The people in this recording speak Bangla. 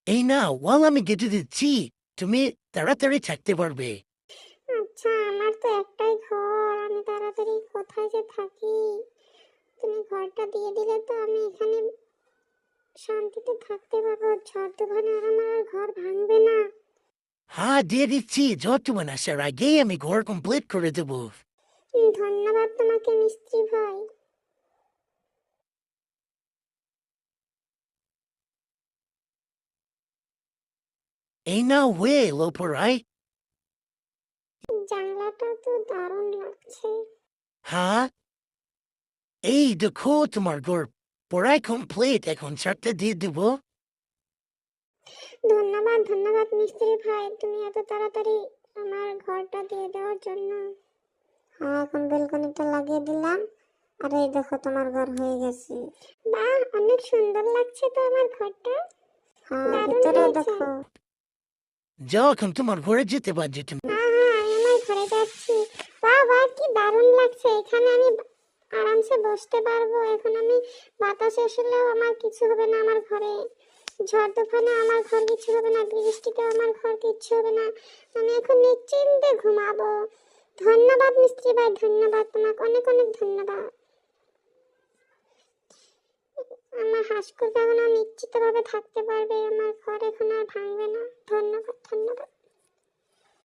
এই নাও, ওয়াল আমি গেঁথে দিচ্ছি, তুমি তাড়াতাড়ি থাকতে পারবে। আচ্ছা, আমার তো একটাই ঘর, আমি তাড়াতাড়ি কোথায় যে থাকি? তুমি ঘরটা দিয়ে দিলে তো আমি এখানে শান্তিতে থাকতে পারবো, ঝড় তুফানে আর আমার আর ঘর ভাঙবে না। হ্যাঁ, দিয়ে দিচ্ছি, যতক্ষণ আসার আগেই আমি ঘর কমপ্লিট করে দেবো। ধন্যবাদ তোমাকে মিস্ত্রি ভাই। এই নাও, হয়ে এলো পড়াই। জানলাটা তো দারুণ লাগছে। হ্যাঁ, এই দেখো তোমার ঘর পড়াই কমপ্লিট, এখন ছাড়তে দিয়ে দেবো। ধন্যবাদ ধন্যবাদ মিস্ত্রি ভাই, তুমি এত তাড়াতাড়ি আমার ঘরটা দিয়ে দেওয়ার জন্য। হ্যাঁ, এখন বেলকনিটা লাগিয়ে দিলাম, আর এই দেখো তোমার ঘর হয়ে গেছে। বাহ, অনেক সুন্দর লাগছে তো আমার ঘরটা। হ্যাঁ, ভিতরে দেখো। যাও, এখন তোমার ঘরে যেতে পারছি তুমি। হ্যাঁ হ্যাঁ, আমি আমার ঘরে যাচ্ছি। বাহ বাহ, কি দারুণ লাগছে, এখানে আমি আরামসে বসতে পারবো। এখন আমি বাতাস আসলেও আমার কিছু হবে না আমার ঘরে, ঝড় তুফানে আমার ঘর কিছু হবে না, বৃষ্টিতে আমার ঘর কিছু হবে না। আমি এখন নিশ্চিন্তে ঘুমাবো। ধন্যবাদ মিস্ত্রি ভাই, ধন্যবাদ, তোমাকে অনেক অনেক ধন্যবাদ। আমার হাঁসকু এখন নিশ্চিতভাবে থাকতে পারবে, আমার ঘর এখন আর ভাঙবে না। ধন্যবাদ ধন্যবাদ।